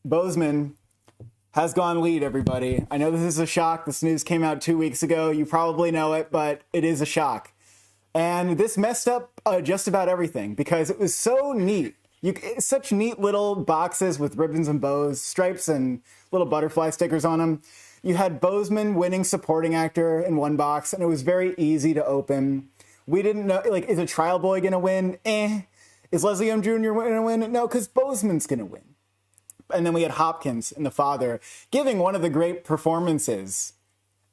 Boseman has gone lead, everybody. I know this is a shock. This news came out 2 weeks ago. You probably know it, but it is a shock. And this messed up just about everything because it was so neat. Such neat little boxes with ribbons and bows, stripes and little butterfly stickers on them. You had Boseman winning supporting actor in one box, and it was very easy to open. We didn't know, like, is a trial boy going to win? Is Leslie Odom Jr. going to win? No, because Boseman's going to win. And then we had Hopkins and the father giving one of the great performances.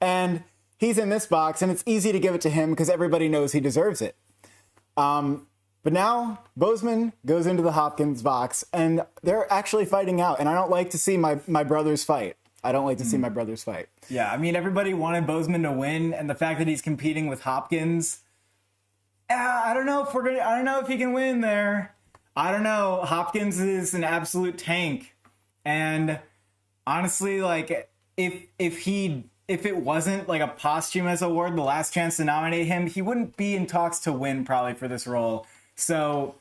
And he's in this box, and it's easy to give it to him because everybody knows he deserves it. But now Boseman goes into the Hopkins box, and they're actually fighting out. And I don't like to see my brothers fight. I don't like to see my brothers fight. Yeah, I mean, everybody wanted Boseman to win, and the fact that he's competing with Hopkins, I don't know if he can win there. I don't know. Hopkins is an absolute tank, and honestly, like if it wasn't like a posthumous award, the last chance to nominate him, he wouldn't be in talks to win probably for this role. So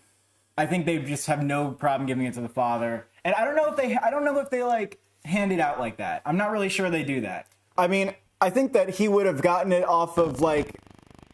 I think they just have no problem giving it to the father. And I don't know if they like hand it out like that. I'm not really sure they do that. I mean, I think that he would have gotten it off of like,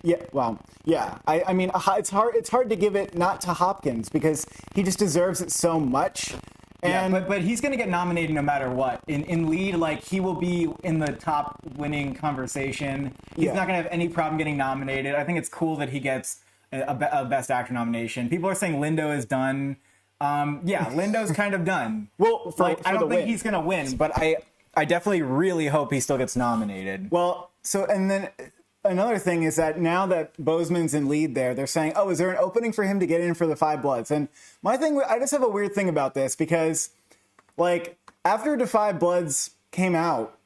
I mean, it's hard to give it not to Hopkins because he just deserves it so much. And yeah, but he's going to get nominated no matter what. In lead, like, he will be in the top winning conversation. He's not going to have any problem getting nominated. I think it's cool that he gets a Best Actor nomination. People are saying Lindo is done. Lindo's kind of done. Well, I don't think he's going to win, but I definitely really hope he still gets nominated. Well, and then another thing is that now that Boseman's in lead there, they're saying, oh, is there an opening for him to get in for the Five Bloods? And my thing, I just have a weird thing about this because, like, after the Five Bloods came out,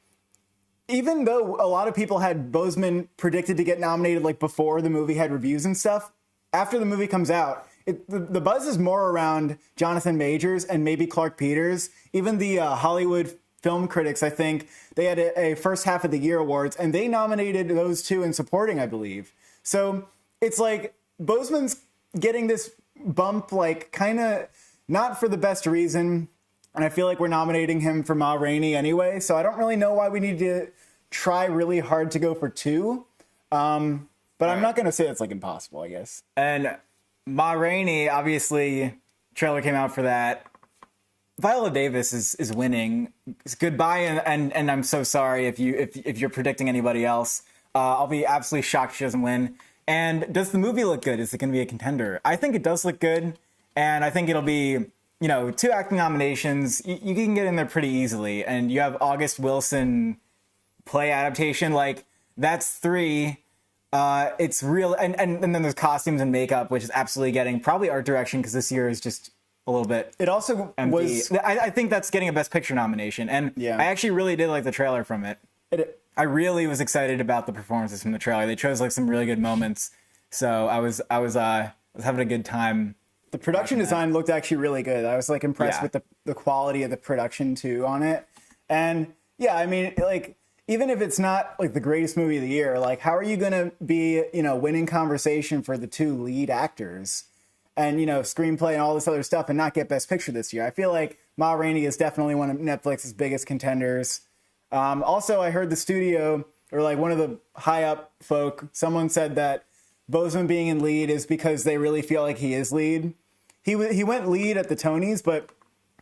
even though a lot of people had Boseman predicted to get nominated, like, before the movie had reviews and stuff, after the movie comes out, the buzz is more around Jonathan Majors and maybe Clark Peters. Even the Hollywood film critics, I think, they had a first half of the year awards, and they nominated those two in supporting, I believe. So it's like Boseman's getting this bump, like, kind of not for the best reason. And I feel like we're nominating him for Ma Rainey anyway. So I don't really know why we need to try really hard to go for two. But I'm not going to say it's like impossible, I guess. And Ma Rainey, obviously, trailer came out for that. Viola Davis is winning. It's goodbye, and I'm so sorry if you're predicting anybody else. I'll be absolutely shocked if she doesn't win. And does the movie look good? Is it going to be a contender? I think it does look good, and I think it'll be, 2 acting nominations. You can get in there pretty easily, and you have August Wilson play adaptation. Like, that's 3. It's real, and then there's costumes and makeup, which is absolutely getting probably art direction because this year is just a little bit. It also empty. was. I think that's getting a Best Picture nomination, and I actually really did like the trailer from it. I really was excited about the performances from the trailer. They chose like some really good moments, so I was having a good time. The production design looked actually really good. I was like impressed with the quality of the production too on it, and I mean, like, even if it's not like the greatest movie of the year, like, how are you going to be, winning conversation for the 2 lead actors and, screenplay and all this other stuff and not get Best Picture this year? I feel like Ma Rainey is definitely one of Netflix's biggest contenders. Also, I heard the studio, or like one of the high up folk, someone said that Boseman being in lead is because they really feel like he is lead. He went lead at the Tonys, but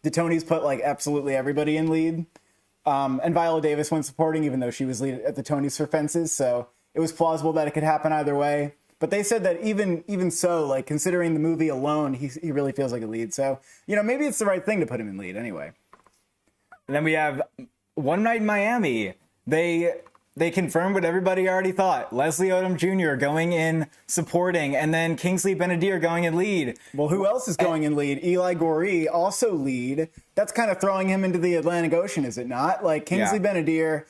the Tonys put like absolutely everybody in lead. And Viola Davis went supporting, even though she was lead at the Tonys for Fences. So it was plausible that it could happen either way. But they said that even so, like, considering the movie alone, he really feels like a lead. So, maybe it's the right thing to put him in lead anyway. And then we have One Night in Miami. They confirmed what everybody already thought. Leslie Odom Jr. going in supporting, and then Kingsley Ben-Adir going in lead. Well, who else is going in lead? Eli Goree also lead. That's kind of throwing him into the Atlantic Ocean, is it not? Like, Kingsley Ben-Adir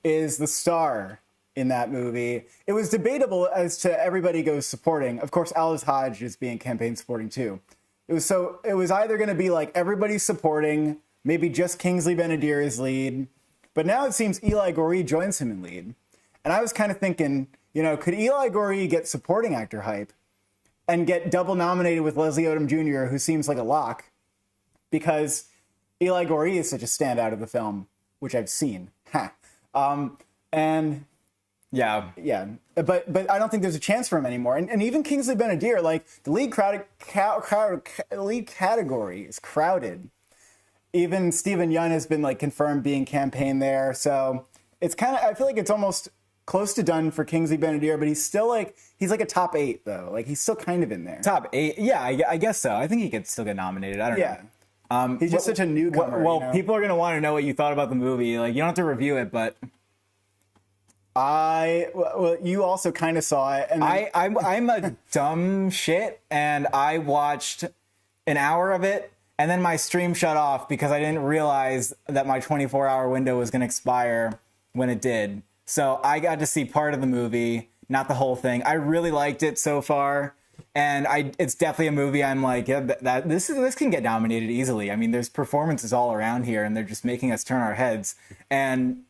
is the star in that movie. It was debatable as to everybody goes supporting. Of course, Aldous Hodge is being campaign supporting too. It was either going to be like everybody's supporting, maybe just Kingsley Ben-Adir is lead. But now it seems Eli Goree joins him in lead. And I was kind of thinking, could Eli Goree get supporting actor hype and get double nominated with Leslie Odom Jr., who seems like a lock? Because Eli Goree is such a standout of the film, which I've seen. Ha. And Yeah. yeah, but I don't think there's a chance for him anymore. And even Kingsley Ben-Adir, like the lead lead category is crowded. Even Stephen Yeun has been like confirmed being campaigned there, so it's kind of, I feel like it's almost close to done for Kingsley Ben-Adir, but he's like a top 8 though. Like he's still kind of in there. Top 8. Yeah, I guess so. I think he could still get nominated. I don't know. He's just such a newcomer. Well, you know? people are going to want to know what you thought about the movie. Like, you don't have to review it, but you also kind of saw it, and then, I'm a dumb shit, and I watched an hour of it, and then my stream shut off because I didn't realize that my 24-hour window was going to expire when it did. So I got to see part of the movie, not the whole thing. I really liked it so far, and it's definitely a movie I'm like, yeah, this can get nominated easily. I mean, there's performances all around here, and they're just making us turn our heads. And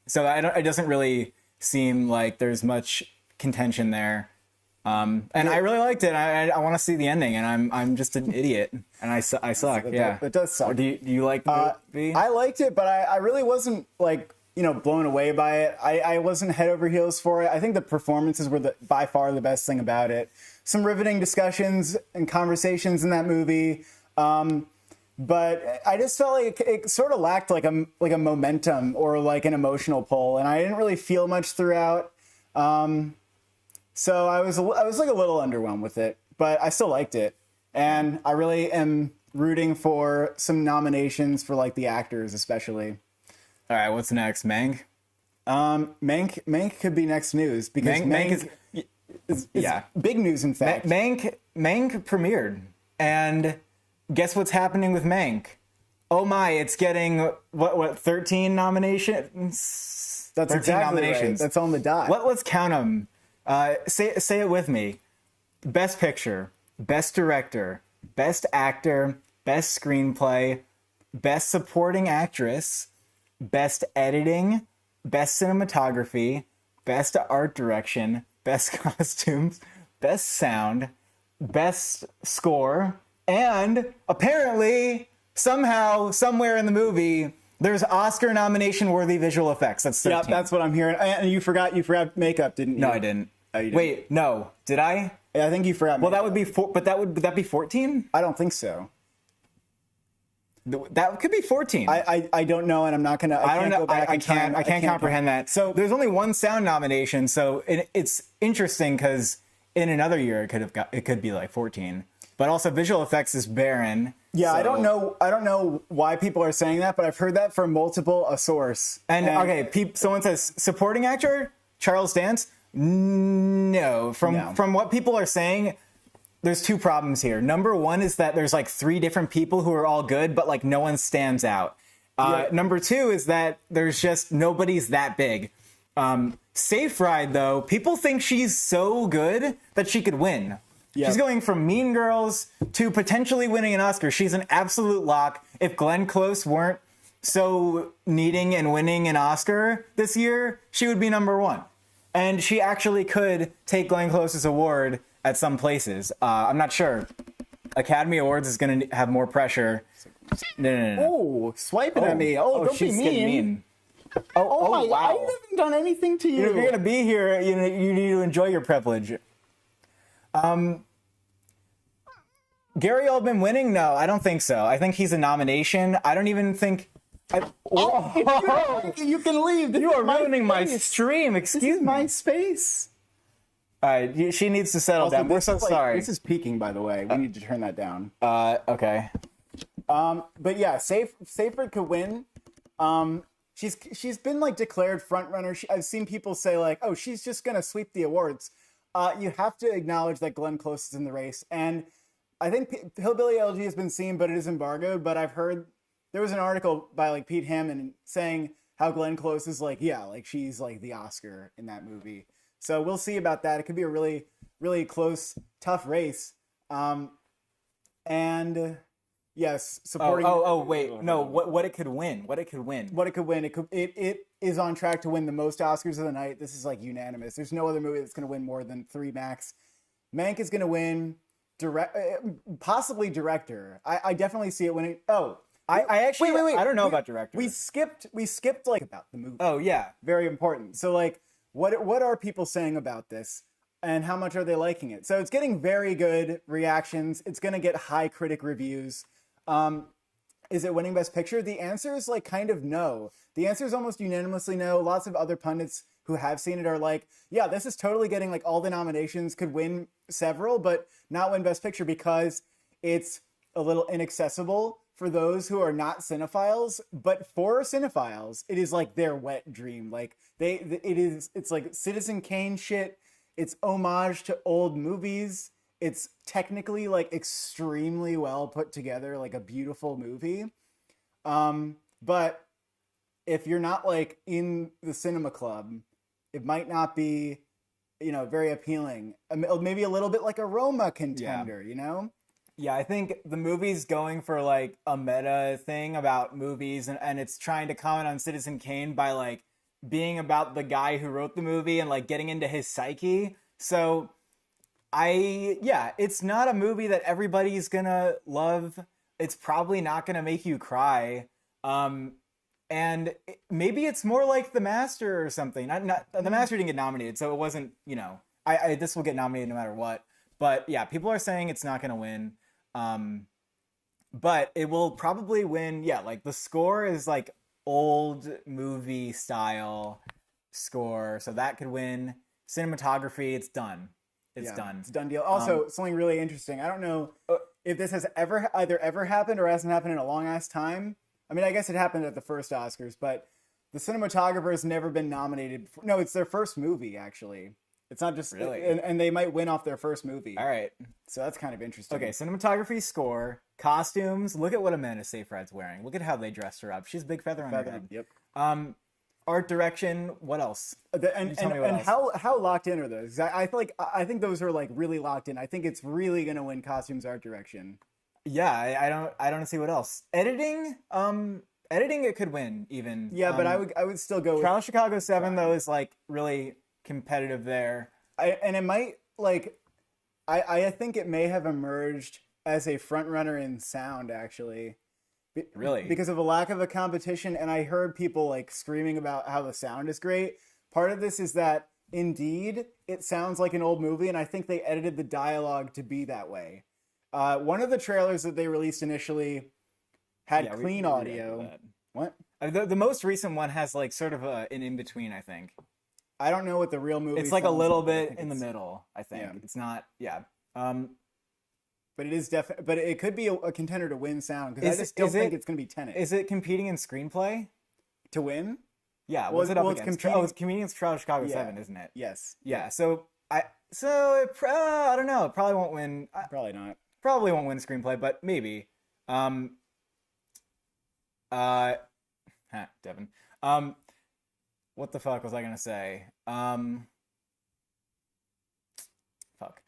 so it doesn't really seem like there's much contention there. And I really liked it. I want to see the ending, and I'm just an idiot, and I suck. Yeah, it does suck. Or do you like the movie? I liked it, but I really wasn't like, blown away by it. I wasn't head over heels for it. I think the performances were by far the best thing about it. Some riveting discussions and conversations in that movie. But I just felt like it sort of lacked like a momentum or like an emotional pull, and I didn't really feel much throughout. So I was like a little underwhelmed with it, but I still liked it, and I really am rooting for some nominations for like the actors, especially. All right, what's next, Mank? Mank could be next news because Mank is big news. In fact, Mank premiered, and guess what's happening with Mank? Oh my, it's getting what 13 nominations? That's 13 exactly nominations. Right. That's on the dot. Let's count them. Say it with me. Best Picture, Best Director, Best Actor, Best Screenplay, Best Supporting Actress, Best Editing, Best Cinematography, Best Art Direction, Best Costumes, Best Sound, Best Score, and apparently, somehow, somewhere in the movie, there's Oscar nomination worthy visual effects. That's 13. Yeah, that's what I'm hearing. And you forgot makeup, didn't you? No, I didn't. Oh, you didn't. Wait, no. Did I? Yeah, I think you forgot. Well, makeup. that would be would that be 14? I don't think so. That could be 14. I don't know, and I'm not gonna. I don't know. I can't can't comprehend that. So there's only one sound nomination. So it's interesting because in another year it could be like 14. But also visual effects is barren. Yeah, so. I don't know why people are saying that, but I've heard that from a source. And okay, someone says supporting actor Charles Dance. No, from what people are saying, there's two problems here. Number one is that there's like 3 different people who are all good, but like no one stands out. Number 2 is that there's just nobody's that big. Safe Ride though, people think she's so good that she could win. Yep. She's going from Mean Girls to potentially winning an Oscar. She's an absolute lock. If Glenn Close weren't so needing and winning an Oscar this year, she would be number 1. And she actually could take Glenn Close's award at some places. I'm not sure. Academy Awards is going to have more pressure. No. Oh, swiping at me. Oh, don't be mean. Oh my, wow. I haven't done anything to you. If you're going to be here, you need to enjoy your privilege. Gary Oldman winning? No, I don't think so. I think he's a nomination. I don't even think... you can leave. You are ruining my stream. Excuse me. My space. All right, she needs to settle down. We're so sorry. This is peaking, by the way. We need to turn that down. Okay. But yeah, Seyfried could win. She's been like declared front runner. I've seen people say like, oh, she's just gonna sweep the awards. You have to acknowledge that Glenn Close is in the race, and I think Hillbilly LG has been seen, but it is embargoed. But I've heard there was an article by like Pete Hammond saying how Glenn Close is like, yeah, like she's like the Oscar in that movie. So we'll see about that. It could be a really, really close, tough race. And yes, supporting. Wait, no. What it could win? What it could win? It is on track to win the most Oscars of the night. This is like unanimous. There's no other movie that's going to win more than 3 max. Mank is going to win. Possibly director. I definitely see it winning. Oh, I actually wait. I don't know about director. We skipped like about the movie. Oh yeah. Very important. So like, what are people saying about this, and how much are they liking it? So it's getting very good reactions. It's gonna get high critic reviews. Is it winning Best Picture? The answer is like kind of no. The answer is almost unanimously no. Lots of other pundits who have seen it are like, yeah, this is totally getting like all the nominations, could win several, but not win Best Picture because it's a little inaccessible for those who are not cinephiles. But for cinephiles, it is like their wet dream. Like it's like Citizen Kane shit. It's homage to old movies. It's technically like extremely well put together, like a beautiful movie. But if you're not like in the cinema club, it might not be, very appealing. Maybe a little bit like a Roma contender, Yeah, I think the movie's going for like a meta thing about movies, and it's trying to comment on Citizen Kane by like being about the guy who wrote the movie and like getting into his psyche. So it's not a movie that everybody's gonna love. It's probably not gonna make you cry. And maybe it's more like The Master or something. Not The Master didn't get nominated, so it wasn't. This will get nominated no matter what. But yeah, people are saying it's not gonna win. But it will probably win. Yeah, like the score is like old movie style score, so that could win. Cinematography, it's done. It's done. It's a done deal. Also, something really interesting. I don't know if this has either ever happened or hasn't happened in a long ass time. I mean, I guess it happened at the first Oscars, but the cinematographer has never been nominated. No, it's their first movie, actually. It's not just really, and they might win off their first movie. All right, so that's kind of interesting. Okay, cinematography, score, costumes. Look at what Amanda Seyfried's wearing. Look at how they dressed her up. She's a big feather on her head. Yep. Art direction. What else? And how locked in are those? I think those are like really locked in. I think it's really gonna win costumes, art direction. Yeah, I don't see what else. Editing. Editing it could win even. Yeah, but I would still go. Trial of Chicago 7 though is like really competitive there. And it might like, I think it may have emerged as a front runner in sound actually. Really? Because of a lack of a competition, and I heard people like screaming about how the sound is great. Part of this is that indeed it sounds like an old movie, and I think they edited the dialogue to be that way. One of the trailers that they released initially had clean audio. What? The most recent one has like sort of an in-between, I think. I don't know what the real movie. It's like a little bit in the middle, I think. Yeah. It's not, but it is definitely. But it could be a contender to win sound because I just don't think it's going to be Tenet. Is it competing in screenplay to win? Yeah. What's it up against? It's competing against Trial of Chicago 7, isn't it? Yes. Yeah. So I don't know. It probably won't win. Probably not. Probably won't win screenplay, but maybe. Devin. What the fuck was I gonna say? Fuck.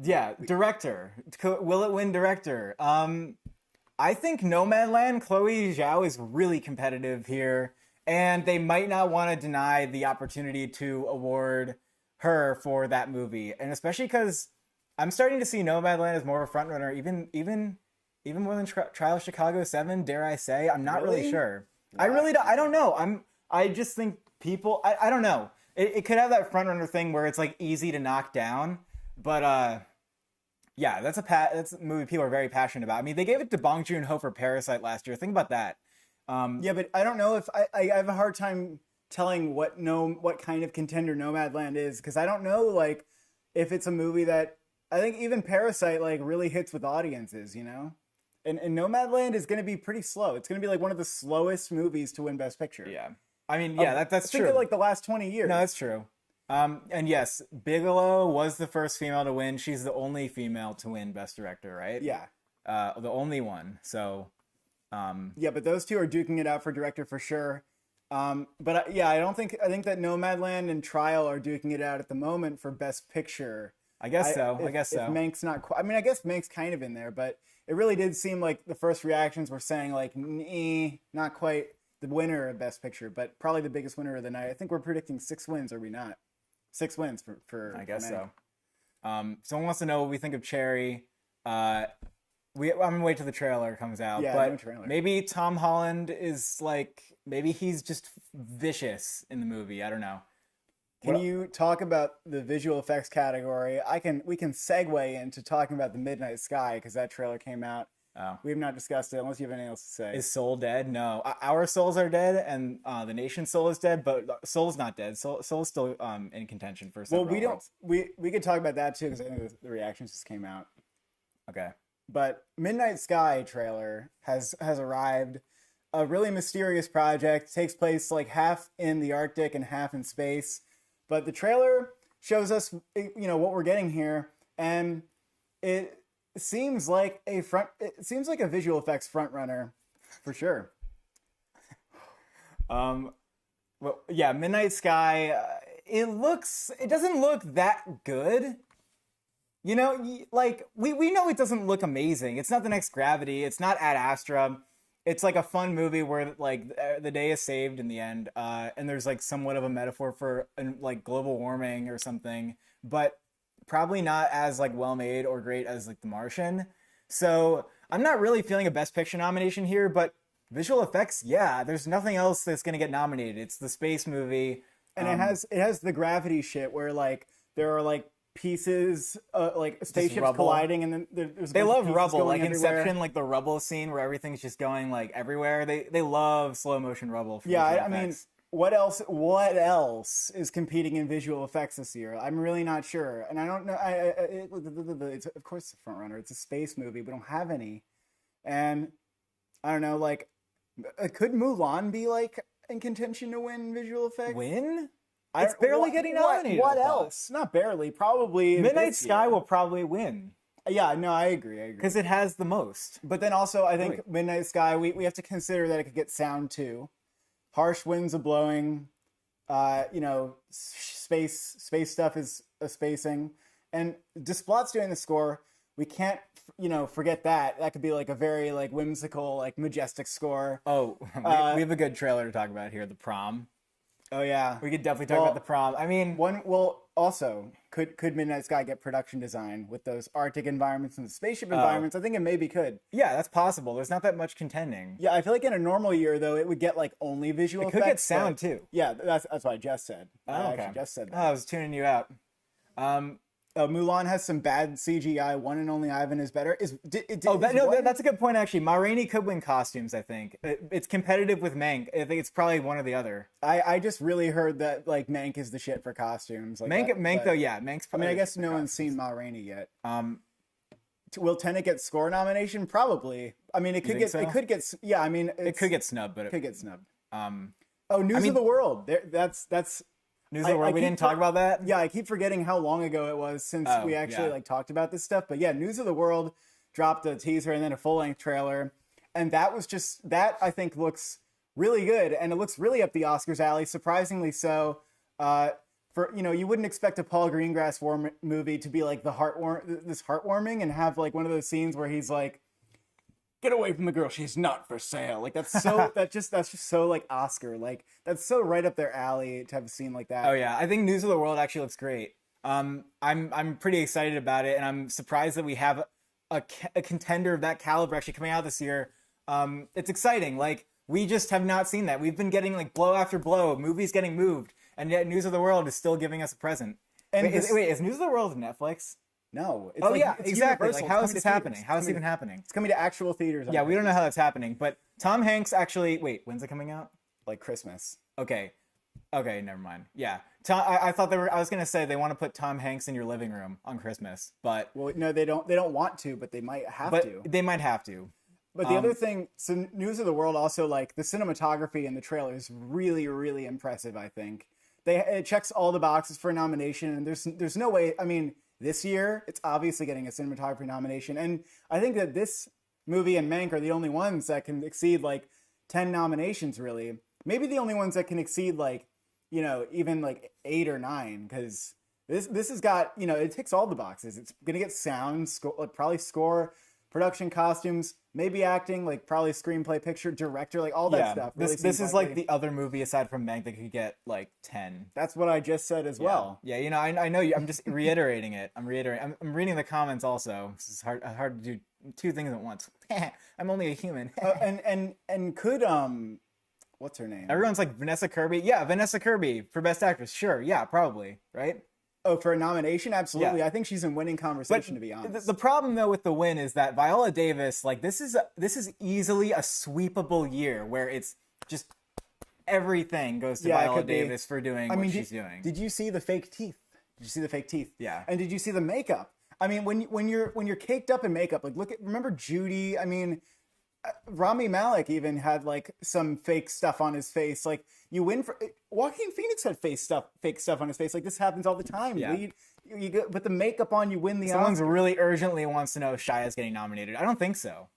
Yeah, director. Will it win director? I think Nomadland, Chloe Zhao is really competitive here, and they might not want to deny the opportunity to award her for that movie, and especially because I'm starting to see Nomadland as more of a frontrunner, even more than Trial of Chicago 7. Dare I say? I'm not really sure. Wow. I don't know. I just think people. I don't know. It could have that frontrunner thing where it's like easy to knock down, but yeah, that's a movie people are very passionate about. I mean, they gave it to Bong Joon-ho for Parasite last year. Think about that. Yeah, but I don't know if I have a hard time telling what kind of contender Nomadland is, because I don't know like if it's a movie that I think even Parasite like really hits with audiences, And Nomadland is going to be pretty slow. It's going to be like one of the slowest movies to win Best Picture. Yeah. I mean, yeah, that's true. Think of like the last 20 years. No, that's true. And yes, Bigelow was the first female to win. She's the only female to win Best Director, right? Yeah. The only one. So. Yeah, but those two are duking it out for director for sure. But I think that Nomadland and Trial are duking it out at the moment for Best Picture. I guess so. If Mank's not. I mean, I guess Mank's kind of in there, but it really did seem like the first reactions were saying like, not quite the winner of Best Picture, but probably the biggest winner of the night. I think we're predicting 6 wins, are we not? 6 wins for I guess Mank. so. Someone wants to know what we think of Cherry. I'm gonna wait till the trailer comes out. Yeah, but no trailer. maybe Tom Holland is like, maybe he's just vicious in the movie. I don't know. Can you talk about the visual effects category? We can segue into talking about the Midnight Sky because that trailer came out. Oh. We have not discussed it unless you have anything else to say. Is Soul dead? No, our souls are dead, and the nation's soul is dead, but Soul's not dead. Soul's still in contention for. Well, we don't. We could talk about that too because I think the reactions just came out. Okay. But Midnight Sky trailer has arrived. A really mysterious project, takes place like half in the Arctic and half in space. But the trailer shows us, what we're getting here, and it seems like a visual effects front runner, for sure. Well, yeah, Midnight Sky. It doesn't look that good. You know, like we know it doesn't look amazing. It's not the next Gravity. It's not Ad Astra. It's like a fun movie where like the day is saved in the end, and there's like somewhat of a metaphor for like global warming or something, but probably not as like well made or great as like The Martian. So I'm not really feeling a Best Picture nomination here, but visual effects, yeah, there's nothing else that's gonna get nominated. It's the space movie, and it has the gravity shit where like there are like pieces like spaceships colliding, and then there's they love rubble, like everywhere. Inception, like the rubble scene where everything's just going like everywhere. They love slow motion rubble. For yeah, I visual mean, effects. what else is competing in visual effects this year? I'm really not sure, and I don't know. It's, of course, it's a front runner. It's a space movie. We don't have any, and I don't know. Like, could Mulan be like in contention to win visual effects? Win? It's barely getting nominated. What else? Not barely. Probably Midnight Sky will probably win. Yeah, no, I agree. Because it has the most. But then also, I think Midnight Sky, we have to consider that it could get sound too. Harsh winds are blowing. Space stuff is a spacing. And Desplot's doing the score. We can't, forget that. That could be like a very like whimsical, like majestic score. Oh, we have a good trailer to talk about here, The Prom. Oh yeah, we could definitely talk about The Prom. I mean, also could Midnight Sky get production design with those Arctic environments and the spaceship environments? I think it maybe could. Yeah, that's possible. There's not that much contending. Yeah, I feel like in a normal year though, it would get like only visual effects. It could get sound too. Yeah, that's what I just said. I actually just said that. I was tuning you out. Mulan has some bad CGI. One and Only Ivan is better. That's a good point actually. Ma Rainey could win costumes. I think it's competitive with Mank. I think it's probably one or the other. I just really heard that like Mank is the shit for costumes. Like Mank though, yeah, Mank's. I mean, I guess no one's seen Ma Rainey yet. Will Tenet get score nomination? Probably. I mean, it could get. So? It could get. Yeah, I mean, it could get snubbed, but it could get snubbed. News of the World. That's. News of the World. We didn't talk about that. Yeah, I keep forgetting how long ago it was since we actually like talked about this stuff. But yeah, News of the World dropped a teaser and then a full length trailer, and that was just that. I think looks really good, and it looks really up the Oscars alley. Surprisingly so. You wouldn't expect a Paul Greengrass movie to be like this heartwarming and have like one of those scenes where he's like, "Get away from the girl, she's not for sale." Like that's so that's just so like Oscar. Like that's so right up their alley to have a scene like that. Oh yeah, I think News of the World actually looks great. I'm pretty excited about it, and I'm surprised that we have a contender of that caliber actually coming out this year. It's exciting. Like we just have not seen that. We've been getting like blow after blow, movies getting moved, and yet News of the World is still giving us a present. And is News of the World Netflix? No. It's exactly. Like, how is this happening? How is this even happening? It's coming to actual theaters. Yeah, we don't know how that's happening. But Tom Hanks actually... Wait, when's it coming out? Like Christmas. Okay, never mind. Yeah. I thought I was going to say they want to put Tom Hanks in your living room on Christmas, but... Well, no, they don't. They don't want to, but they might have to. They might have to. But the other thing... So News of the World also, like, the cinematography in the trailer is really, really impressive, I think. It checks all the boxes for a nomination, and there's no way... I mean... This year, it's obviously getting a cinematography nomination. And I think that this movie and Mank are the only ones that can exceed like 10 nominations, really. Maybe the only ones that can exceed like, even like 8 or 9. Because this has got, it ticks all the boxes. It's going to get sound, probably score, production, costumes, maybe acting, like probably screenplay, picture, director, like all that stuff. Really this is like the other movie aside from Mank that could get like 10. That's what I just said as well. Yeah, I know you. I'm just reiterating it. I'm reading the comments also. This is hard to do two things at once. I'm only a human. And could what's her name? Everyone's like Vanessa Kirby. Yeah, Vanessa Kirby for Best Actress. Sure, yeah, probably, right? Oh, for a nomination, absolutely. Yeah. I think she's in winning conversation, to be honest. The problem though with the win is that Viola Davis, like this is easily a sweepable year where it's just everything goes to Viola Davis for doing what she's doing. Did you see the fake teeth? Did you see the fake teeth? Yeah. And did you see the makeup? I mean, when you're caked up in makeup, like remember Judy? I mean, Rami Malek even had like some fake stuff on his face. Like you win for Joaquin Phoenix had fake stuff on his face. Like this happens all the time. Yeah. You go, put the makeup on, you win the Someone's Oscar. really urgently wants to know if Shia's getting nominated. I don't think so.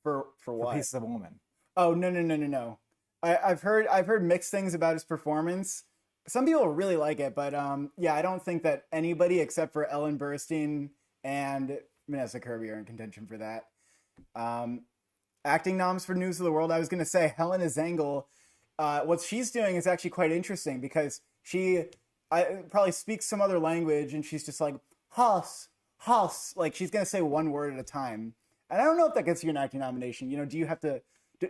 For what? Pieces of a Woman. Oh no. I've heard mixed things about his performance. Some people really like it, but yeah, I don't think that anybody except for Ellen Burstyn and Vanessa Kirby are in contention for that. Acting noms for News of the World. I was going to say Helena Zengel. What she's doing is actually quite interesting because she probably speaks some other language and she's just like Haas. Like she's going to say one word at a time. And I don't know if that gets you an acting nomination. You know, do you have to?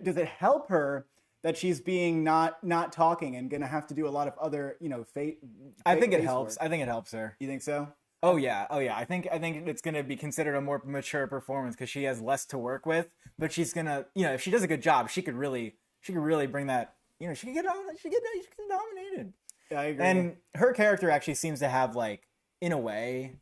Does it help her that she's being not talking and going to have to do a lot of other I think it helps. I think it helps her. You think so? Oh yeah. I think it's gonna be considered a more mature performance because she has less to work with. But she's gonna, if she does a good job, she could really bring that. She could get nominated. Yeah, I agree. And her character actually seems to have like, in a way,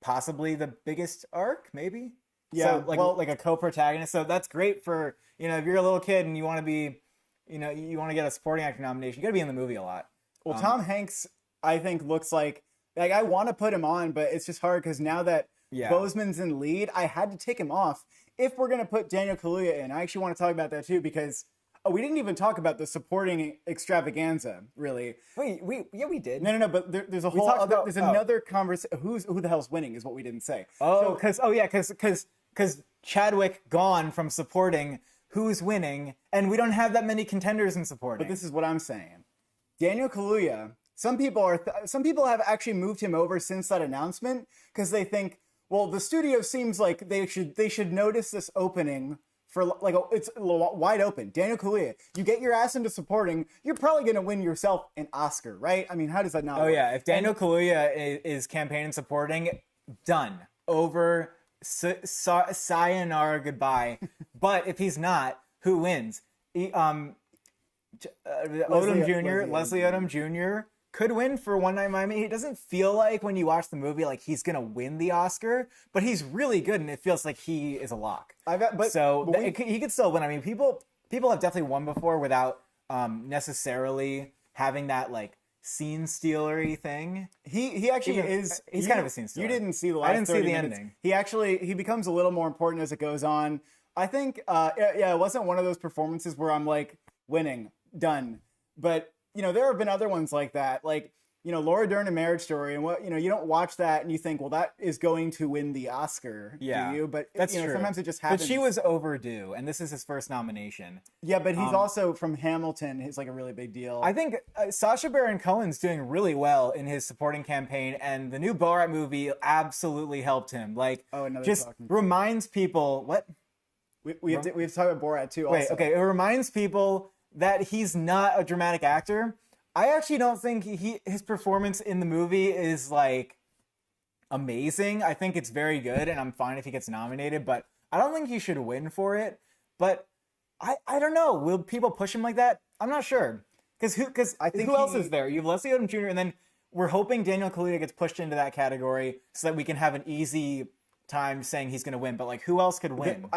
possibly the biggest arc, maybe. Yeah. So like a co-protagonist. So that's great for if you're a little kid and you want to be, you want to get a supporting actor nomination. You got to be in the movie a lot. Well, Tom Hanks, I think, looks like I want to put him on, but it's just hard because now that Boseman's in lead, I had to take him off. If we're going to put Daniel Kaluuya in, I actually want to talk about that too because we didn't even talk about the supporting extravaganza, really. Wait, we did. No, but there's a whole other, there's another conversation. Who the hell's winning is what we didn't say. Oh, because Chadwick gone from supporting, who's winning, and we don't have that many contenders in supporting. But this is what I'm saying. Daniel Kaluuya, some people have actually moved him over since that announcement because they think, well, the studio seems like they should notice this opening for like it's wide open. Daniel Kaluuya, you get your ass into supporting, you're probably going to win yourself an Oscar, right? I mean, how does that not work? Yeah, if Daniel Kaluuya is campaigning supporting, done. Over, sayonara, goodbye. But if he's not, who wins? Leslie Odom Jr. could win for One Night in Miami. It doesn't feel like when you watch the movie like he's gonna win the Oscar, but he's really good, and it feels like he is a lock. He could still win. I mean, people have definitely won before without necessarily having that like scene stealery thing. He actually is. He's kind of a scene stealer. You didn't see the last. I didn't see the minutes. ending. He becomes a little more important as it goes on. I think it wasn't one of those performances where I'm like winning, done. But there have been other ones like that, like Laura Dern in Marriage Story, and you don't watch that and you think, well, that is going to win the Oscar, do you? But that's true. Sometimes it just happens. But she was overdue, and this is his first nomination. Yeah, but he's also from Hamilton. He's like a really big deal. I think Sacha Baron Cohen's doing really well in his supporting campaign, and the new Borat movie absolutely helped him. Like, just reminds people what we have to talk about Borat too. Also. Wait, okay, it reminds people that he's not a dramatic actor. I actually don't think his performance in the movie is like amazing. I think it's very good, and I'm fine if he gets nominated, but I don't think he should win for it. But I don't know. Will people push him like that? I'm not sure. Because who else is there? You have Leslie Odom Jr., and then we're hoping Daniel Kaluuya gets pushed into that category so that we can have an easy time saying he's going to win. But like, who else could win?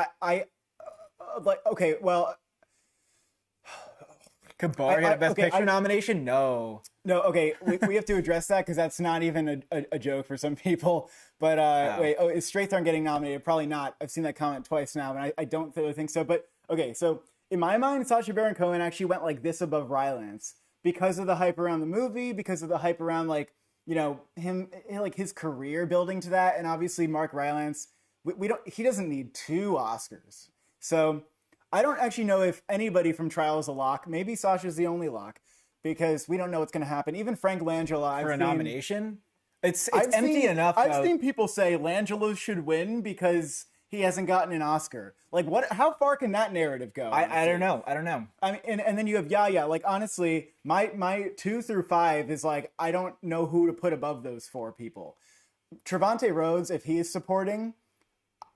Could Borat get a Best Picture nomination? No. Okay, we have to address that because that's not even a joke for some people. But is Strathorn getting nominated? Probably not. I've seen that comment twice now, and I don't really think so. But okay, so in my mind, Sacha Baron Cohen actually went like this above Rylance because of the hype around the movie, because of the hype around him, like his career building to that, and obviously Mark Rylance. He doesn't need 2 Oscars, so. I don't actually know if anybody from Trial is a lock. Maybe Sasha's the only lock because we don't know what's going to happen. Even Frank Langella. For a nomination? It's empty enough. I've seen people say Langella should win because he hasn't gotten an Oscar. Like, what? How far can that narrative go? I don't know. I don't know. I mean, and then you have Yaya. Like, honestly, my 2 through 5 is like, I don't know who to put above those 4 people. Trevante Rhodes, if he is supporting,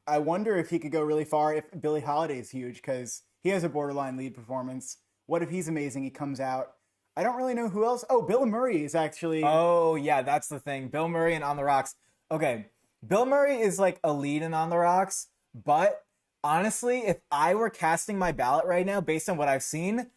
I wonder if he could go really far. If Billie Holiday is huge because he has a borderline lead performance. What if he's amazing? He comes out. I don't really know who else. Oh, Bill Murray is actually. Oh yeah, that's the thing. Bill Murray and On the Rocks. Okay, Bill Murray is like a lead in On the Rocks, but honestly, if I were casting my ballot right now based on what I've seen,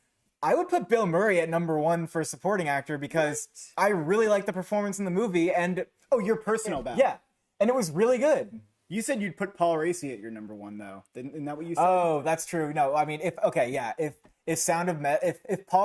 I would put Bill Murray at number 1 for supporting actor because I really like the performance in the movie and Oh, your personal ballot. yeah, and it was really good. You said you'd put Paul Raci at your number 1 though. Isn't that what you said? Oh, that's true. No, I mean, if Paul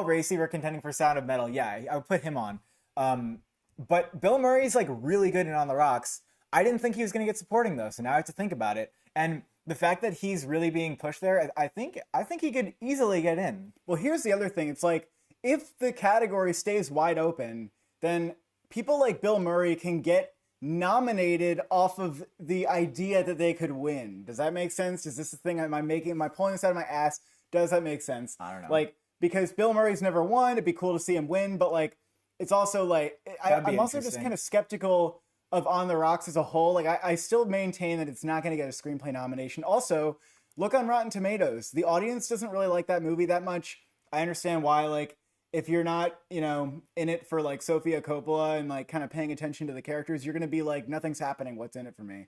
Raci were contending for Sound of Metal, yeah, I would put him on. But Bill Murray's like really good in On the Rocks. I didn't think he was going to get supporting though, so now I have to think about it. And the fact that he's really being pushed there, I think he could easily get in. Well, here's the other thing. It's like, if the category stays wide open, then people like Bill Murray can get nominated off of the idea that they could win. Does that make sense? Is this the thing? Am I pulling this out of my ass? Does that make sense? I don't know. Like, because Bill Murray's never won, it'd be cool to see him win, but like, it's also like, I'm also just kind of skeptical of On the Rocks as a whole. Like, I still maintain that it's not going to get a screenplay nomination. Also, look on Rotten Tomatoes. The audience doesn't really like that movie that much. I understand why. Like, if you're not, in it for like Sofia Coppola and like kind of paying attention to the characters, you're going to be like, nothing's happening. What's in it for me?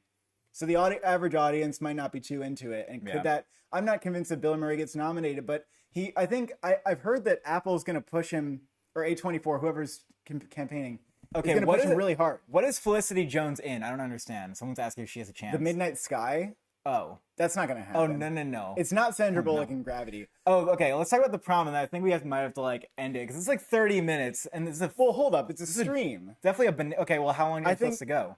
So the average audience might not be too into it. And could that, I'm not convinced that Bill Murray gets nominated, but I've heard that Apple's going to push him, or A24, whoever's campaigning. Okay, is going to push him really hard. What is Felicity Jones in? I don't understand. Someone's asking if she has a chance. The Midnight Sky? Oh. That's not going to happen. Oh, no. It's not Sandra Bullock in Gravity. Oh, okay. Let's talk about the prom, and I think might have to like end it because it's like 30 minutes, and it's well, hold up. It's a stream. Definitely okay. Well, how long are you supposed to go?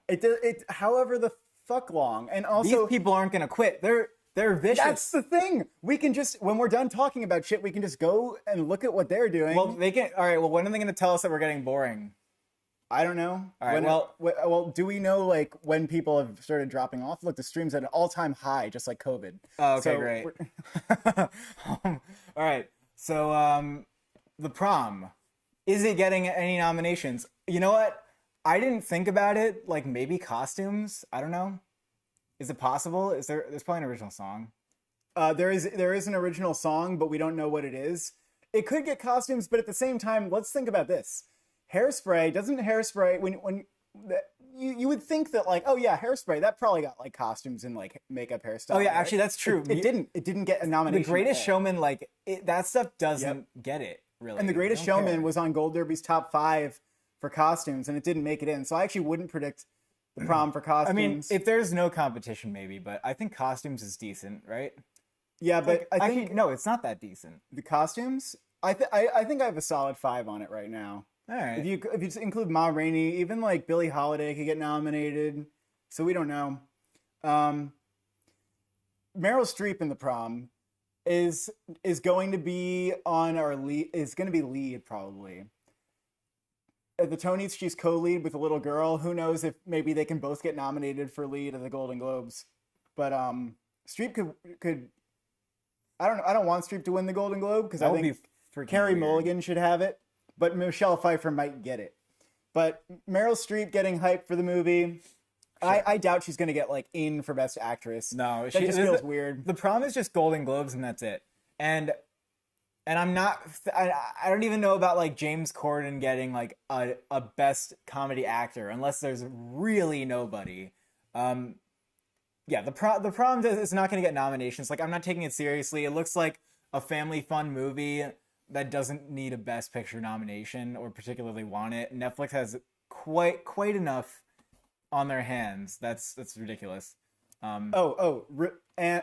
However the fuck long, and also these people aren't going to quit. They're vicious. That's the thing. We can just, when we're done talking about shit, we can just go and look at what they're doing. Well, they can. All right. Well, when are they going to tell us that we're getting boring? I don't know. All right. Well, do we know like when people have started dropping off? Look, the stream's at an all-time high, just like COVID. Oh, okay, great. All right. So, the prom, is it getting any nominations? You know what? I didn't think about it. Like maybe costumes. I don't know. Is it possible? There's probably an original song. There is an original song, but we don't know what it is. It could get costumes, but at the same time, let's think about this. Hairspray, when you would think that like, oh yeah, Hairspray, that probably got like costumes and like makeup hairstyle. Oh yeah, right? Actually that's true. It didn't get a nomination. The Greatest Showman, like that stuff doesn't get it really. And The Greatest Showman was on Gold Derby's top 5 for costumes, and it didn't make it in. So I actually wouldn't predict the prom for costumes. I mean, if there's no competition, maybe, but I think costumes is decent, right? Yeah, but I think no, it's not that decent. The costumes, I think I have a solid 5 on it right now. All right. If you include Ma Rainey, even like Billie Holiday could get nominated. So we don't know. Meryl Streep in the prom is going to be on our lead. Is going to be lead probably. At the Tonys, she's co-lead with a little girl. Who knows if maybe they can both get nominated for lead at the Golden Globes. But Streep could. I don't want Streep to win the Golden Globe because I think Carey Mulligan should have it. But Michelle Pfeiffer might get it. But Meryl Streep getting hyped for the movie. Sure. I doubt she's going to get like in for Best Actress. No, that just feels weird. The prom is just Golden Globes and that's it. And I'm not. I don't even know about like James Corden getting like a Best Comedy Actor unless there's really nobody. Yeah, the prom is not going to get nominations. Like I'm not taking it seriously. It looks like a family fun movie that doesn't need a Best Picture nomination or particularly want it. Netflix has quite enough on their hands. That's ridiculous. And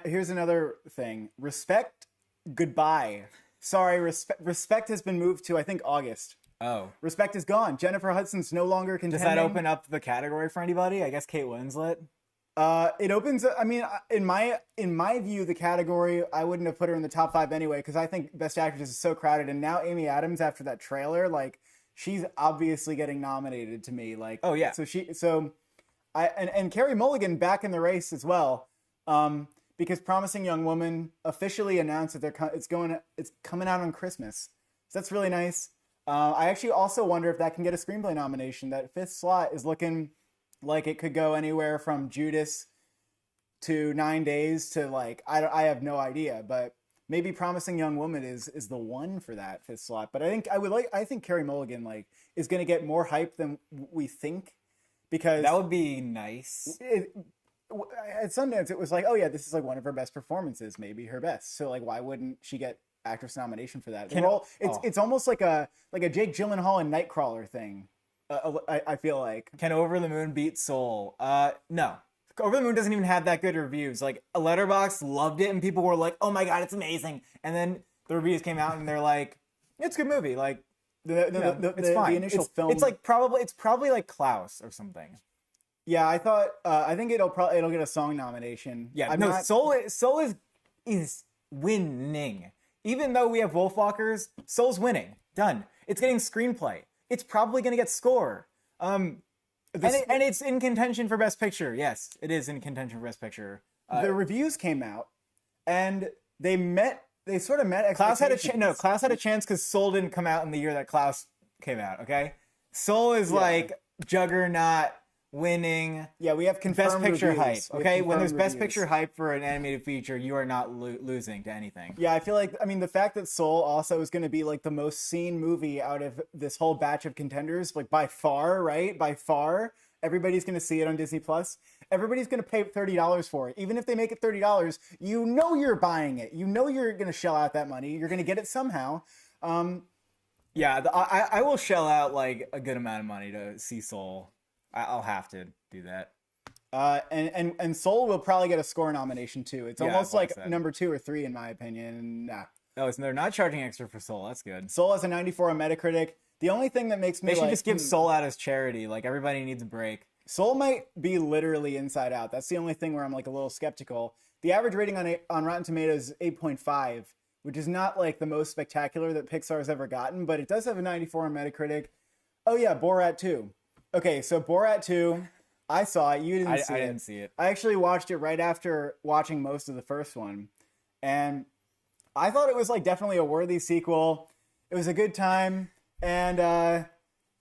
here's another thing. Respect, goodbye. Sorry, Respect has been moved to, I think, August. Oh. Respect is gone. Jennifer Hudson's no longer contending. Does that open up the category for anybody? I guess Kate Winslet? It opens. I mean, in my view, the category I wouldn't have put her in the top 5 anyway because I think Best Actress is so crowded. And now Amy Adams, after that trailer, like she's obviously getting nominated to me. Like, oh yeah. And Carey Mulligan back in the race as well. because Promising Young Woman officially announced that it's coming out on Christmas. So that's really nice. I actually also wonder if that can get a screenplay nomination. That fifth slot is looking like it could go anywhere from Judas to 9 Days to like I have no idea, but maybe Promising Young Woman is the one for that fifth slot. But I think Carey Mulligan like is going to get more hype than we think, because That would be nice. at Sundance it was like, oh yeah, this is like one of her best performances, maybe her best. So like, why wouldn't she get actress nomination for that? It's almost like a Jake Gyllenhaal and Nightcrawler thing. I feel like. Can Over the Moon beat Soul? No. Over the Moon doesn't even have that good reviews. Like, Letterboxd loved it, and people were like, "Oh my god, it's amazing!" And then the reviews came out, and they're like, "It's a good movie." Like, it's fine. The initial film, it's probably like Klaus or something. Yeah, I think it'll get a song nomination. Yeah, Soul is winning. Even though we have Wolfwalkers, Soul's winning. Done. It's getting screenplay. It's probably going to get score. And it's in contention for Best Picture. Yes, it is in contention for Best Picture. The reviews came out, and they sort of met expectations. Klaus had a chance because Soul didn't come out in the year that Klaus came out, okay? Soul is like juggernaut winning. Yeah, we have confirmed Best Picture reviews. hype, okay? When there's Best Picture hype for an animated feature, you are not losing to anything. Yeah, I feel like, the fact that Soul also is going to be like the most seen movie out of this whole batch of contenders, like by far, right? By far, everybody's going to see it on Disney Plus. Everybody's going to pay $30 for it. Even if they make it $30, you know you're buying it. You know you're going to shell out that money. You're going to get it somehow. Yeah, I will shell out like a good amount of money to see Soul. I'll have to do that. And Soul will probably get a score nomination too. It's almost like number 2 or 3 in my opinion. Nah. Oh, so they're not charging extra for Soul. That's good. Soul has a 94 on Metacritic. The only thing that makes me they should just give Soul out as charity. Like, everybody needs a break. Soul might be literally Inside Out. That's the only thing where I'm like a little skeptical. The average rating on Rotten Tomatoes is 8.5, which is not like the most spectacular that Pixar's ever gotten, but it does have a 94 on Metacritic. Oh yeah, Borat 2. Okay, so Borat 2, I saw it. You didn't see it. I didn't see it. I actually watched it right after watching most of the first one. And I thought it was like definitely a worthy sequel. It was a good time. And I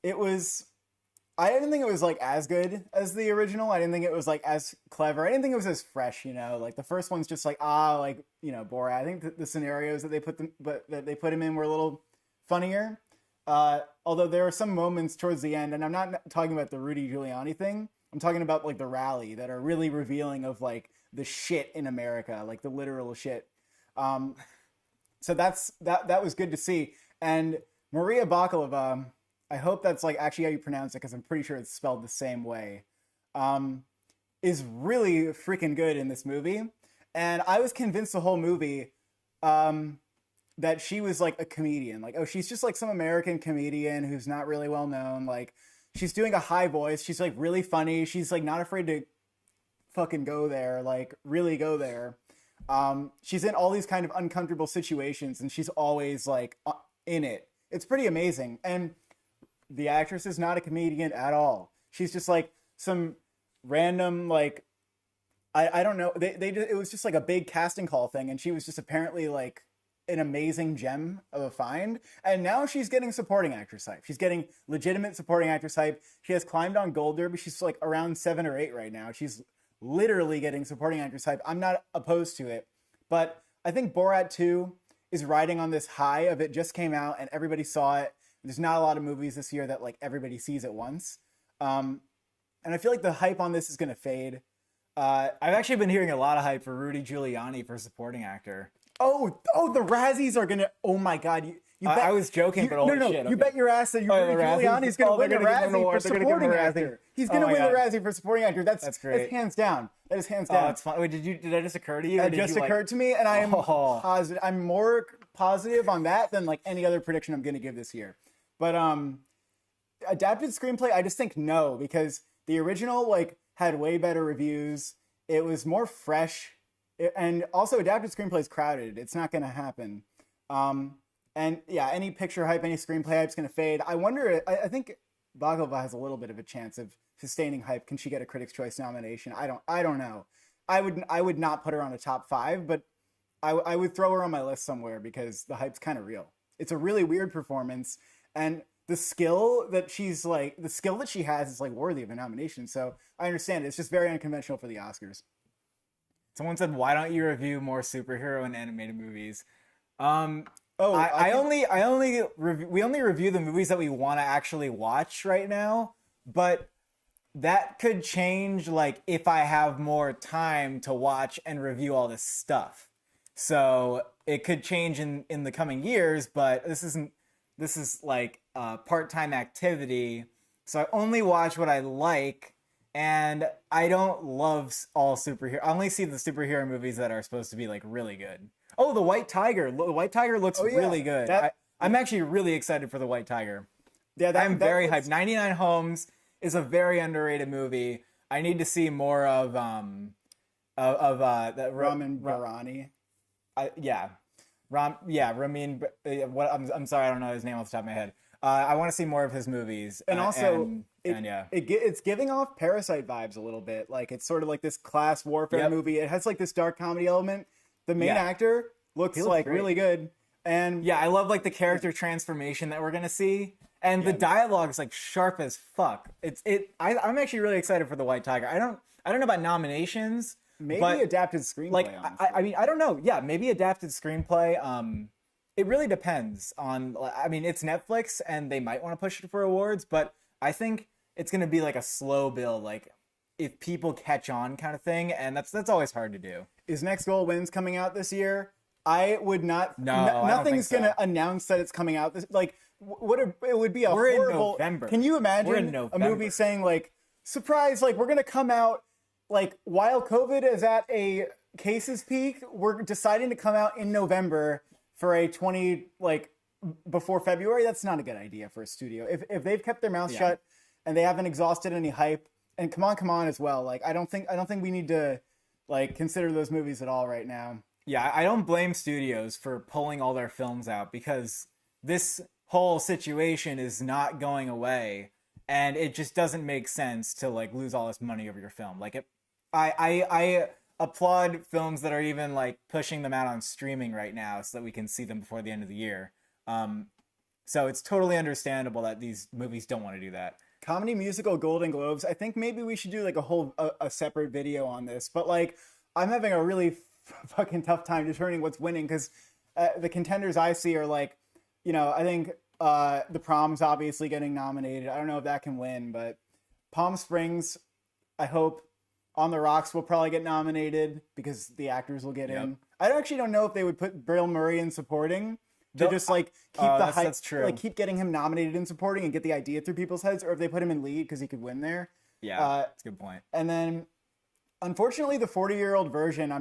didn't think it was like as good as the original. I didn't think it was like as clever. I didn't think it was as fresh, Like the first one's just like, Borat. I think the scenarios that they put him in were a little funnier. Although there are some moments towards the end, and I'm not talking about the Rudy Giuliani thing. I'm talking about like the rally that are really revealing of like the shit in America, like the literal shit. So that was good to see. And Maria Bakalova, I hope that's like actually how you pronounce it, because I'm pretty sure it's spelled the same way, is really freaking good in this movie. And I was convinced the whole movie that she was like a comedian. Like, oh, she's just like some American comedian who's not really well known. Like, she's doing a high voice. She's like really funny. She's like not afraid to fucking go there, like really go there. She's in all these kind of uncomfortable situations, and she's always like in it. It's pretty amazing. And the actress is not a comedian at all. She's just like some random, like, I don't know. It was just like a big casting call thing, and she was just apparently like an amazing gem of a find. And now she's getting supporting actress hype. She's getting legitimate supporting actress hype. She has climbed on Gold Derby. She's like around 7 or 8 right now. She's literally getting supporting actress hype. I'm not opposed to it, but I think Borat 2 is riding on this high of it just came out and everybody saw it. There's not a lot of movies this year that like everybody sees at once. And I feel like the hype on this is going to fade. I've actually been hearing a lot of hype for Rudy Giuliani for supporting actor. Oh, the Razzies are gonna. Oh my God! You bet, I was joking, but holy shit! You bet your ass that Giuliani's gonna win the Razzie for supporting actor. He's gonna win the Razzie for supporting actor. That's great. That's hands down. That is hands down. Oh, that's fun. Wait, did that just occur to you? It just occurred to me, and I am positive. I'm more positive on that than like any other prediction I'm gonna give this year. But adapted screenplay, I just think no, because the original like had way better reviews. It was more fresh. And also, adapted screenplay is crowded. It's not going to happen. And yeah, any picture hype, any screenplay hype is going to fade. I wonder, I think Bakalova has a little bit of a chance of sustaining hype. Can she get a Critics' Choice nomination? I don't know. I would not put her on a top 5, but I would throw her on my list somewhere because the hype's kind of real. It's a really weird performance, and the skill that she has is like worthy of a nomination. So I understand it. It's just very unconventional for the Oscars. Someone said, "Why don't you review more superhero and animated movies?" Oh, we only review the movies that we want to actually watch right now, but that could change like if I have more time to watch and review all this stuff. So it could change in the coming years, but this is like a part-time activity. So I only watch what I like, and I don't love all superhero. I only see the superhero movies that are supposed to be like really good. Oh, the White Tiger. The White Tiger looks really good. I'm actually really excited for the White Tiger. Yeah, I'm very hyped. 99 Homes is a very underrated movie. I need to see more of that Ramin Barani. Ramin. What I'm sorry, I don't know his name off the top of my head. I want to see more of his movies, and also it's giving off Parasite vibes a little bit. Like it's sort of like this class warfare movie. It has like this dark comedy element. The main actor looks like great. Really good, and I love like the character transformation that we're gonna see, and the dialogue is like sharp as fuck. I'm actually really excited for the White Tiger. I don't know about nominations. Maybe adapted screenplay. Like I mean, I don't know. Yeah, maybe adapted screenplay. It really depends on. I mean, it's Netflix, and they might want to push it for awards, but I think it's gonna be like a slow build, like if people catch on kind of thing, and that's always hard to do. Is Next Goal Wins coming out this year? I would not. No, nothing's gonna announce that it's coming out. It would be a We're horrible. in November. Can you imagine a movie saying like, surprise, like we're gonna come out like while COVID is at a cases peak, we're deciding to come out in November for a before February. That's not a good idea for a studio. If they've kept their mouth shut and they haven't exhausted any hype, and come on as well. Like I don't think we need to like consider those movies at all right now. Yeah, I don't blame studios for pulling all their films out because this whole situation is not going away, and it just doesn't make sense to like lose all this money over your film. Like I applaud films that are even like pushing them out on streaming right now so that we can see them before the end of the year. So it's totally understandable that these movies don't want to do that. Comedy musical Golden Globes. I think maybe we should do like a separate video on this. But like, I'm having a really fucking tough time determining what's winning because the contenders I see are like, I think The Prom's obviously getting nominated. I don't know if that can win, but Palm Springs, I hope. On the Rocks will probably get nominated because the actors will get in. I actually don't know if they would put Bill Murray in supporting. To just like keep the hype, that's true. Like keep getting him nominated in supporting and get the idea through people's heads, or if they put him in lead because he could win there. Yeah, that's a good point. And then, unfortunately, the 40-year-old version, I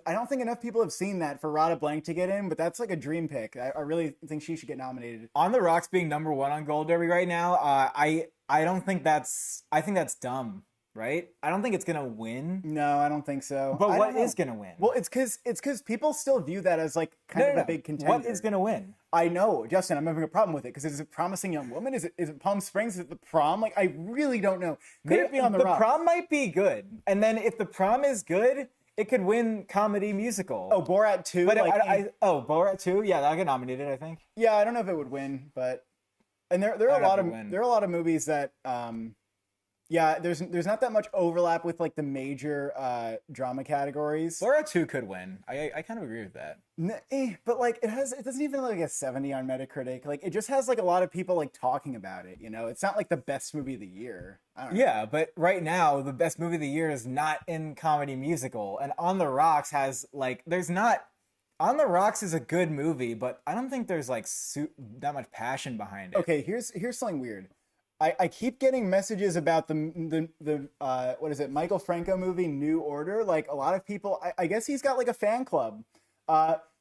don't think enough people have seen that for Rada Blank to get in, but that's like a dream pick. I really think she should get nominated. On the Rocks being number 1 on Gold Derby right now, I think that's dumb. Right? I don't think it's gonna win. No, I don't think so. But what is gonna win? Well, it's because people still view that as like kind of a big contender. What is gonna win? I know, Justin. I'm having a problem with it because is it Promising Young Woman? Is it Palm Springs? Is it The Prom? Like I really don't know. Could it be on the Rocks? The Prom might be good, and then if The Prom is good, it could win comedy musical. Oh, Borat 2. But Borat 2. Yeah, that'll get nominated. I think. Yeah, I don't know if it would win, but there are a lot of movies that. Yeah, there's not that much overlap with like the major drama categories. Borat 2 could win. I kind of agree with that. But like it doesn't even like a 70 on Metacritic. Like it just has like a lot of people like talking about it. It's not like the best movie of the year. I don't know. Yeah, but right now the best movie of the year is not in comedy musical, and On the Rocks has like On the Rocks is a good movie, but I don't think there's like that much passion behind it. Okay, here's something weird. I keep getting messages about the what is it, Michael Franco movie New Order. Like a lot of people, I guess he's got like a fan club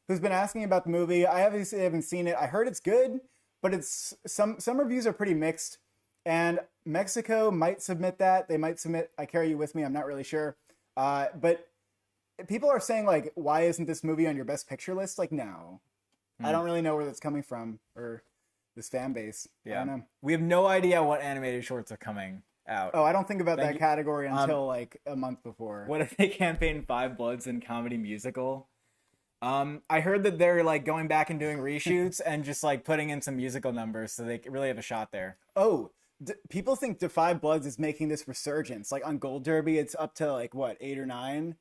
who's been asking about the movie. I obviously haven't seen it. I heard it's good, but it's some reviews are pretty mixed. And Mexico might submit that. They might submit I Carry You With Me. I'm not really sure. But people are saying like, why isn't this movie on your best picture list? Like, no. I don't really know where that's coming from or this fan base. Yeah. I don't know. We have no idea what animated shorts are coming. out. Oh, I don't think about Thank that you. category until like a month before. What if they campaign Five Bloods in comedy musical? I heard that they're like going back and doing reshoots and just like putting in some musical numbers, so they really have a shot there. Oh, people think Defy Bloods is making this resurgence. Like on Gold Derby, it's up to like what 8 or 9,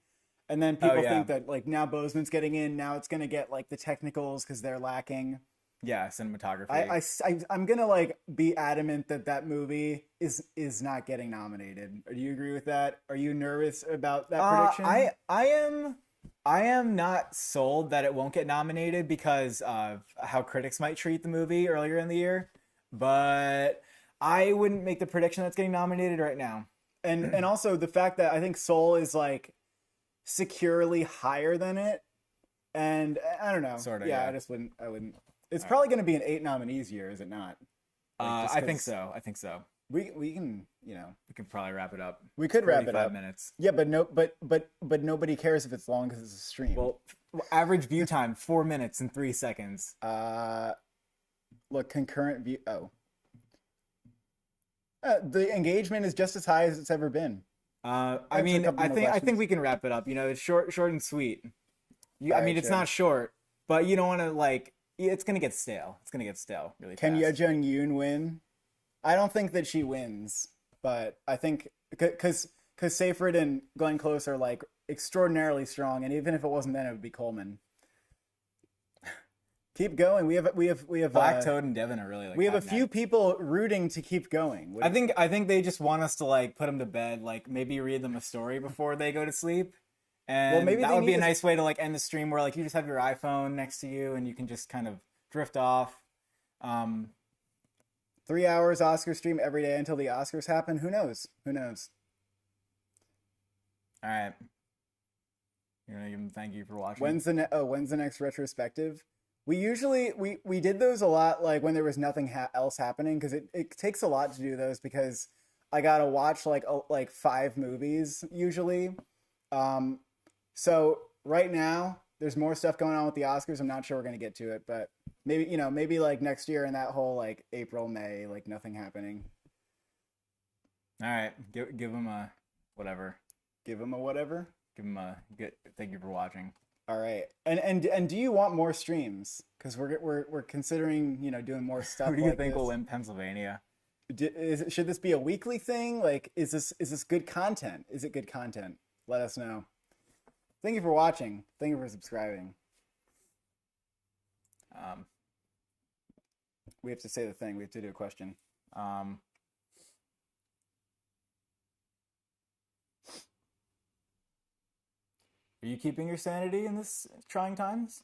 and then people yeah. think that like now Bozeman's getting in. Now it's gonna get like the technicals because they're lacking. Yeah, cinematography. I'm gonna like be adamant that that movie is not getting nominated. Do you agree with that? Are you nervous about that prediction? I am not sold that it won't get nominated because of how critics might treat the movie earlier in the year, but I wouldn't make the prediction that's getting nominated right now. And also the fact that I think Soul is like securely higher than it, and I don't know. Sort of, yeah. yeah. I wouldn't. It's probably going to be an 8 nominees year, is it not? Like, I think so. We can, We could probably wrap it up. We could wrap it up. 45 minutes. Yeah, but nobody cares if it's long because it's a stream. Well, average view time 4 minutes and 3 seconds. Look, concurrent view. Oh, the engagement is just as high as it's ever been. I think we can wrap it up. It's short and sweet. It's not short, but you don't want to like. It's gonna get stale. It's gonna get stale really fast. Can Ye Jung Yoon win? I don't think that she wins, but I think because Seyfried and Glenn Close are like extraordinarily strong, and even if it wasn't then, it would be Coleman. Keep going. We have Black Toad and Devin are really like. We have a few people rooting to keep going. I think they just want us to like put them to bed, like maybe read them a story before they go to sleep. And maybe that would be a nice way to like end the stream where like you just have your iPhone next to you and you can just kind of drift off. 3 hours Oscar stream every day until the Oscars happen. Who knows? All right. You're gonna give them thank you for watching. When's the next retrospective? We usually we did those a lot like when there was nothing else happening because it takes a lot to do those because I gotta watch like 5 movies usually. So right now there's more stuff going on with the Oscars. I'm not sure we're gonna get to it, but maybe like next year in that whole like April, May, like nothing happening. All right, give them a whatever. Give them a whatever. Give them a good. Thank you for watching. All right, and do you want more streams? Because we're considering doing more stuff. Who do you think will win Pennsylvania? Should this be a weekly thing? Like, is this good content? Is it good content? Let us know. Thank you for watching. Thank you for subscribing. We have to say the thing. We have to do a question. Are you keeping your sanity in this trying times?